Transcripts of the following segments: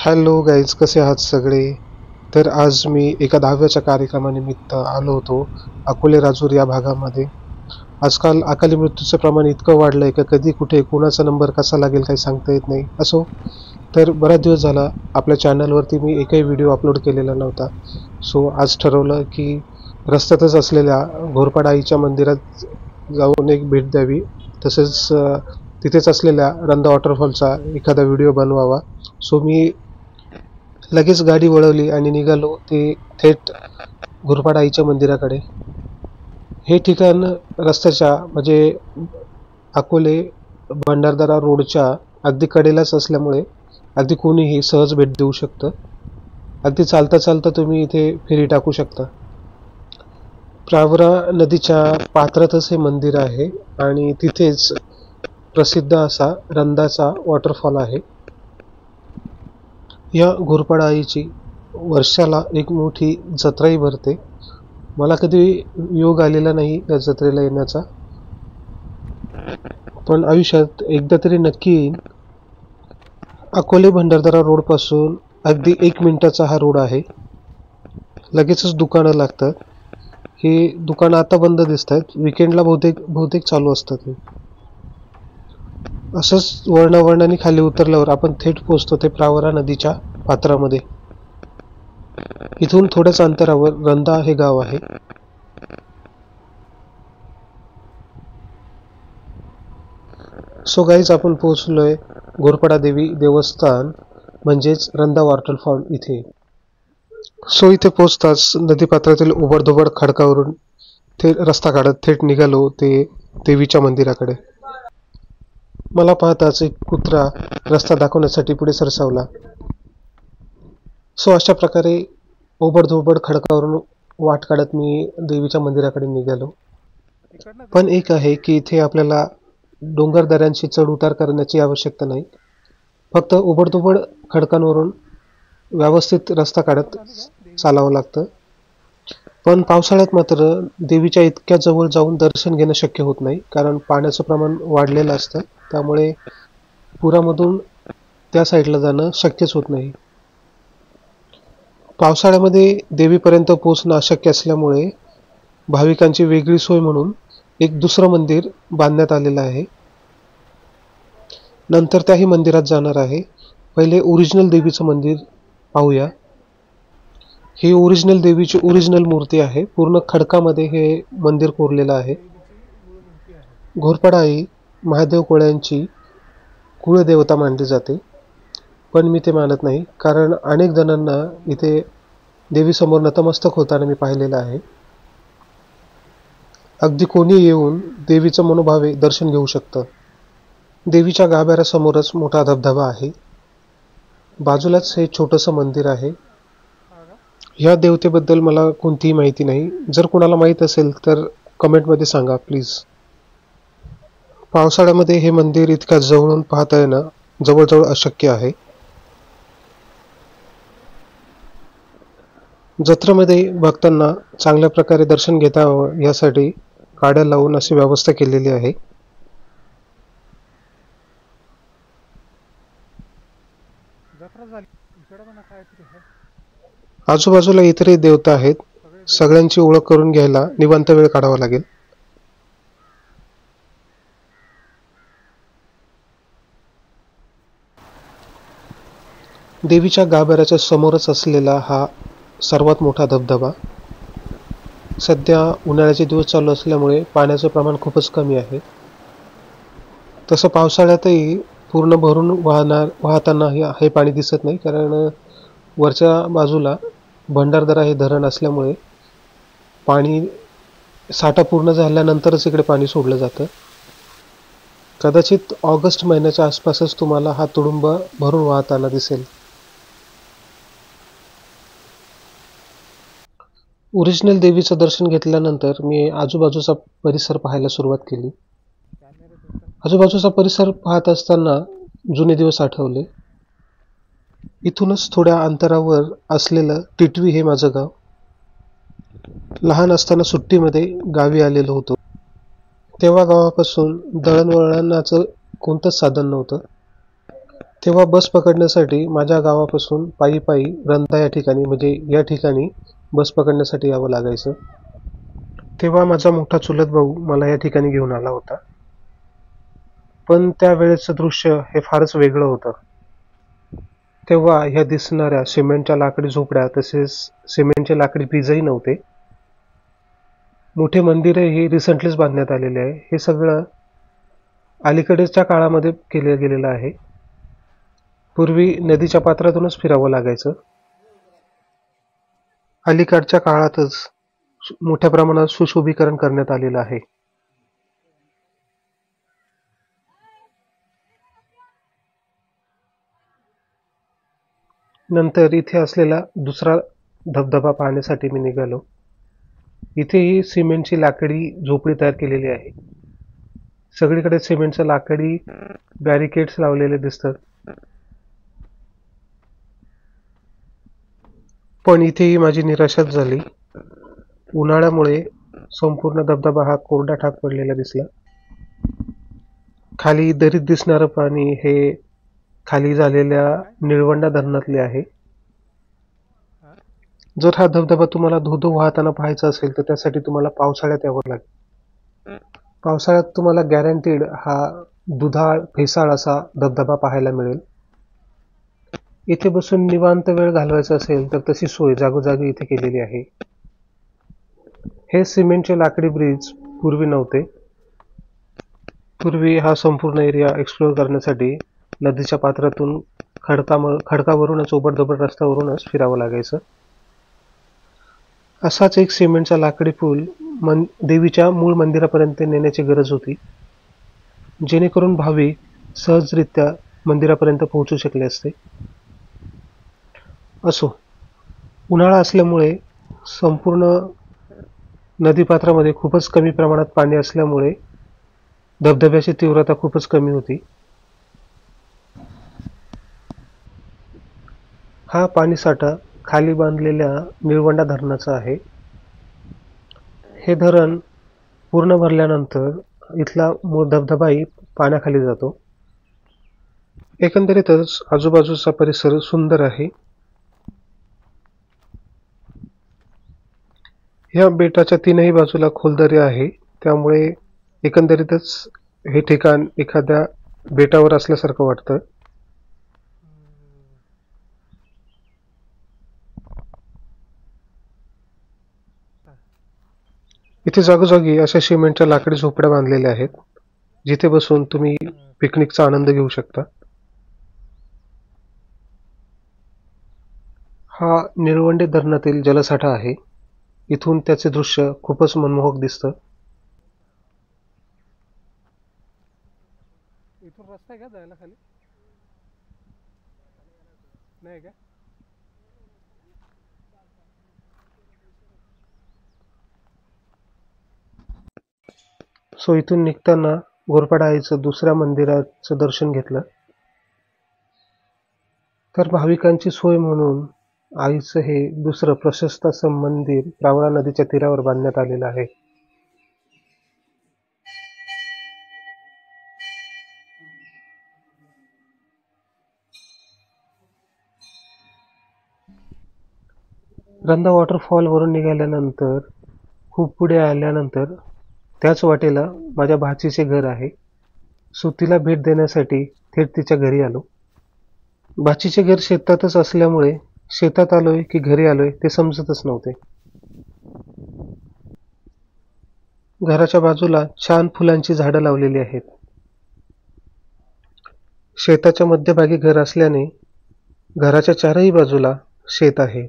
Hello guys, कसे आहात सगळे? तर आज मी एका 10व्याच्या कार्यक्रमानिमित्त आलो होतो अकोले राजूर या भागामध्ये. आजकाल अकाली मृत्यूचं प्रमाण इतकं वाढलंय का कधी कुठे कुणाचा नंबर कसा लागेल काही सांगता येत नाही. असो, तर बराच दिवस झाला आपल्या चॅनलवरती मी एकही व्हिडिओ अपलोड केलेला नव्हता. सो आज ठरवलं की रस्त्यातच असलेल्या घोरपाड आईच्या मंदिरात जाऊन एक भेट द्यावी, तसेच तिथेच असलेल्या रंधा वॉटरफॉलचा एखादा व्हिडिओ बनवावा. सो मी लगेच गाडी वळवली आणि निघालो ते थेट घोरपाड आईच्या मंदिराकडे. हे ठिकाण रस्त्याच्या म्हणजे अकोले भंडारदरा रोडच्या अगदी कडेलाच असल्यामुळे अगदी कोणीही सहज भेट देऊ शकतं. अगदी चालता चालता तुम्ही इथे फेरी टाकू शकता. प्रावरा नदीच्या पात्रातच हे मंदिर आहे आणि तिथेच प्रसिद्ध असा रंधाचा वॉटरफॉल आहे. या घोरपाड आईची वर्षाला एक मोठी जत्राही भरते. मला कधी योग आलेला नाही या जत्रेला येण्याचा, पण आयुष्यात एकदा तरी नक्की येईन. अकोले भंडारदरा रोड पासून अगदी 1 मिनिटाचा हा रोड आहे. लगेचच दुकानं लागतात. ही दुकानं आता बंद दिसत आहेत, विकेंडला बहुतेक चालू असतात. असंच वळणावळणाने खाली उतरल्यावर आपण थेट पोहोचतो ते प्रावरा नदीच्या पात्रामध्ये. इथून थोड्याच अंतरावर रंधा हे गाव आहे. सो गाईज, आपण पोहोचलोय घोरपडा देवी देवस्थान म्हणजेच रंधा वॉटरफॉल इथे. सो इथे पोहोचताच नदीपात्रातील उबडधोबड खडकावरून रस्ता काढत थेट निघालो ते देवीच्या मंदिराकडे. मला पाहताच एक कुत्रा रस्ता दाखवण्यासाठी पुढे सरसावला. सो अशा प्रकारे ओबडधोबड खडकावरून वाट काढत मी देवीच्या मंदिराकडे निघालो. पण एक आहे की इथे आपल्याला डोंगर दऱ्यांची चढ उतार करण्याची आवश्यकता नाही. फक्त ओबडधोबड खडकांवरून व्यवस्थित रस्ता काढत चालावं लागतं. पण पावसाळ्यात मात्र देवीच्या इतक्या जवळ जाऊन दर्शन घेणं शक्य होत नाही, कारण पाण्याचं प्रमाण वाढलेलं असतं. त्यामुळे पुरामधून त्या साईडला जाणं शक्यच होत नाही. पावसाळ्यामध्ये देवीपर्यंत पोहोचणं अशक्य असल्यामुळे भाविकांची वेगळी सोय म्हणून एक दुसरं मंदिर बांधण्यात आलेलं आहे. नंतर त्याही मंदिरात जाणार आहे. पहिले ओरिजिनल देवीचं मंदिर पाहूया. ही ओरिजिनल देवीची ओरिजिनल मूर्ती आहे. पूर्ण खडकामध्ये हे मंदिर कोरलेलं आहे. घोरपड आई महादेव कोळ्यांची कुळदेवता मानली जाते, पण मी ते मानत नाही, कारण अनेक जणांना इथे देवीसमोर नतमस्तक होताना मी पाहिलेलं आहे. अगदी कोणी येऊन देवीचं मनोभावे दर्शन घेऊ शकतं. देवीच्या गाभाऱ्यासमोरच मोठा धबधबा आहे. बाजूलाच हे छोटंसं मंदिर आहे. ह्या देवतेबद्दल मला कोणतीही माहिती नाही. जर कोणाला माहीत असेल तर कमेंटमध्ये सांगा प्लीज. पावसाळ्यामध्ये हे मंदिर इतक्या जवळून पाहता येणं जवळजवळ अशक्य आहे. जत्रेमध्ये भक्तांना चांगल्या प्रकारे दर्शन घेता यावं यासाठी गाड्या लावून अशी व्यवस्था केलेली आहे. आजूबाजूला इतरही देवता आहेत. सगळ्यांची ओळख करून घ्यायला निवांत वेळ काढावा लागेल. देवीच्या गाभाऱ्याच्या समोरच असलेला हा सर्वात मोठा धबधबा. सध्या उन्हाळ्याचे दिवस चालू असल्यामुळे पाण्याचं प्रमाण खूपच कमी आहे. तसं पावसाळ्यातही पूर्ण भरून वाहताना हे पाणी दिसत नाही, कारण वरच्या बाजूला भंडारदरा हे धरण असल्यामुळे पाणी साठा पूर्ण झाल्यानंतरच इकडे पाणी सोडलं जातं. कदाचित ऑगस्ट महिन्याच्या आसपासच तुम्हाला हा तुडुंब भरून वाहताना दिसेल. ओरिजिनल देवीचं दर्शन घेतल्यानंतर मी आजूबाजूचा परिसर पाहायला सुरुवात केली. आजूबाजूचा परिसर पाहत असताना जुने दिवस आठवले. इथूनच थोड्या अंतरावर असलेलं टिटवी हे माझं गाव. लहान असताना सुट्टीमध्ये गावी आलेलो होतो. तेव्हा गावापासून दळणवळणाचं कोणतंच साधन नव्हतं. तेव्हा बस पकडण्यासाठी माझ्या गावापासून पायी पायी रंधा या ठिकाणी म्हणजे या ठिकाणी बस पकडण्यासाठी यावं लागायचं. तेव्हा माझा मोठा चुलत भाऊ मला या ठिकाणी घेऊन आला होता. पण त्यावेळेचं दृश्य हे फारच वेगळं होतं. तेव्हा ह्या दिसणाऱ्या सिमेंटच्या लाकडी झोपड्या तसेच सिमेंटचे लाकडी ब्रिजही नव्हते. मोठे मंदिरही रिसेंटलीच बांधण्यात आलेले आहे. हे सगळं अलीकडेच्या काळामध्ये केलं गेलेलं आहे. पूर्वी नदीच्या पात्रातूनच फिरावं लागायचं. अलीकडच्या काळातच मोठ्या प्रमाणात सुशोभीकरण करण्यात आलेलं आहे. नंतर इथे असलेला दुसरा धबधबा पाहण्यासाठी मी निघालो. इथेही सिमेंटची लाकडी झोपडी तयार केलेली आहे. सगळीकडे सिमेंटचं लाकडी बॅरिकेड्स लावलेले दिसतात. पण इथेही माझी निराशाच झाली. उन्हाळ्यामुळे संपूर्ण धबधबा हा कोरडा ठाक पडलेला दिसला. खाली दरीत दिसणारं पाणी हे खाली झालेल्या निळवंडा धरणातले आहे. जर हा धबधबा तुम्हाला धो-धो वाहताना पाहायचा असेल तर त्यासाठी तुम्हाला पावसाळ्यात यावं लागेल. पावसाळ्यात तुम्हाला गॅरंटीड हा दुधाळ फेसाळ असा धबधबा पाहायला मिळेल. इथे बसून निवांत वेळ घालवायचा असेल तर तशी सोय जागोजागी इथे केलेली आहे. हे सिमेंटचे लाकडी ब्रिज पूर्वी नव्हते. पूर्वी हा संपूर्ण एरिया एक्सप्लोअर करण्यासाठी नदीच्या पात्रातून खडकावरूनच ओबडधोबड रस्त्यावरूनच फिरावं लागायचं. असाच एक सिमेंटचा लाकडी पूल देवीच्या मूळ मंदिरापर्यंत नेण्याची गरज होती, जेणेकरून भाविक सहजरित्या मंदिरापर्यंत पोहोचू शकले असते. असो, उन्हाळा असल्यामुळे संपूर्ण नदीपात्रामध्ये खूपच कमी प्रमाणात पाणी असल्यामुळे धबधब्याची तीव्रता खूपच कमी होती. हा पाणीसाठा खाली बांधलेल्या निळवंडा धरणाचा आहे. हे धरण पूर्ण भरल्यानंतर इथला मूळ धबधबाही पाण्याखाली जातो. एकंदरीतच आजूबाजूचा परिसर सुंदर आहे. ह्या बेटाच्या तीनही बाजूला खोलदरी आहे, त्यामुळे एकंदरीतच हे ठिकाण एखाद्या बेटावर असल्यासारखं वाटतं. इथे जागोजागी अशा सिमेंटच्या लाकडी झोपड्या बांधलेल्या आहेत, जिथे बसून तुम्ही पिकनिकचा आनंद घेऊ शकता. हा निळवंडे धरणातील जलसाठा आहे. इथून त्याचे दृश्य खूपच मनमोहक दिसतं. इथून रस्ता आहे का जायला खाली? नाही का? सो इथून निघताना घोरपाडा आईचं दुसऱ्या मंदिराचं दर्शन घेतलं. तर भाविकांची सोय म्हणून आईचं हे दुसरं प्रशस्त असं मंदिर प्रवरा नदीच्या तीरावर बांधण्यात आलेलं आहे. रंधा वॉटरफॉल वरून निघाल्यानंतर खूप पुढे आल्यानंतर त्याच वाटेला माझ्या भाचीचे घर आहे. सो तिला भेट देण्यासाठी थेट तिच्या घरी आलो. भाचीचे घर शेतातच असल्यामुळे शेतात आलोय की घरी आलोय ते समजतच नव्हते. घराच्या बाजूला छान फुलांची झाडं लावलेली आहेत. शेताच्या मध्यभागी घर असल्याने घराच्या चारही बाजूला शेत आहे.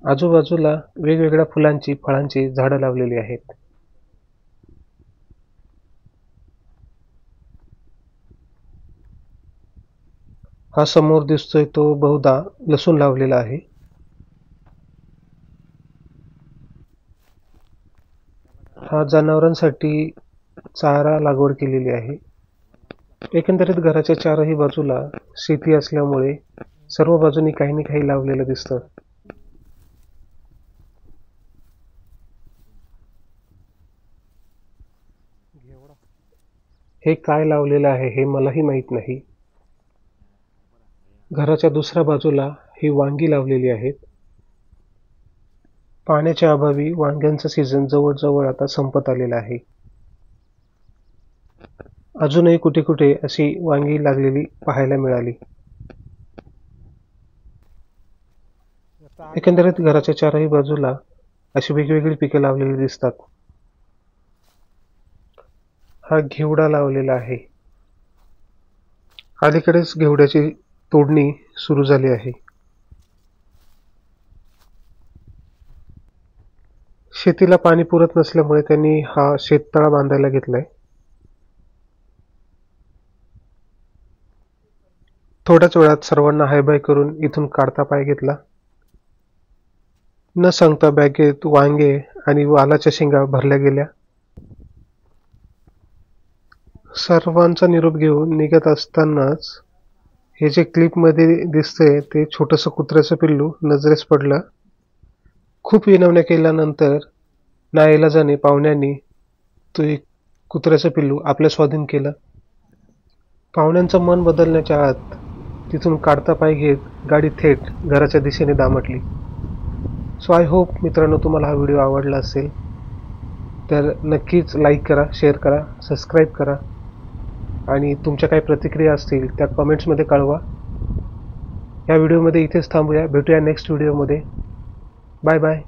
आजूबाजूला वेगवेगळ्या फुलांची फळांची झाडं लावलेली आहेत. हा समोर दिसतोय तो बहुधा लसूण लावलेला आहे. हा जनावरांसाठी चारा लागवड केलेली आहे. एकंदरीत घराच्या चारही बाजूला शेती असल्यामुळे सर्व बाजूनी काही ना काही लावलेलं दिसतं. हे काय लावलेलं आहे हे मलाही माहीत नाही. घराच्या दुसऱ्या बाजूला ही वांगी लावलेली आहेत. पाण्याच्या अभावी वांग्यांचा सीझन जवळजवळ आता संपत आलेला आहे. अजूनही कुठे कुठे अशी वांगी लागलेली पाहायला मिळाली. एकंदरीत घराच्या चारही बाजूला अशी वेगवेगळी पिके लावलेली दिसतात. हा घेवडा लावलेला आहे. अलीकडेच घेवड्याची तोडणी सुरू झाली आहे. शेतीला पाणी पुरत नसल्यामुळे त्यांनी हा शेततळा बांधायला घेतलाय. थोड्याच वेळात सर्वांना हाय बाय करून इथून काढता पाय घेतला. न सांगता बॅगेत वांगे आणि वालाच्या शेंगा भरल्या गेल्या. सर्वांचा निरोप घेऊन निघत असतानाच हे जे क्लिपमध्ये दिसतंय ते छोटंसं कुत्र्याचं पिल्लू नजरेस पडलं. खूप विनवण्या केल्यानंतर नाईलाजाने पाहुण्यांनी तो एक कुत्र्याचं पिल्लू आपल्या स्वाधीन केलं. पाहुण्यांचं मन बदलण्याच्या आत तिथून काढता पाय घेत गाडी थेट घराच्या दिशेने दामटली. सो आय होप मित्रांनो तुम्हाला हा व्हिडिओ आवडला असेल तर नक्कीच लाईक करा, शेअर करा, सबस्क्राईब करा आणि तुमच्या काही प्रतिक्रिया असतील त्या कमेंट्समध्ये कळवा. या व्हिडिओमध्ये इथेच थांबूया. भेटूया नेक्स्ट व्हिडिओमध्ये. Bye bye.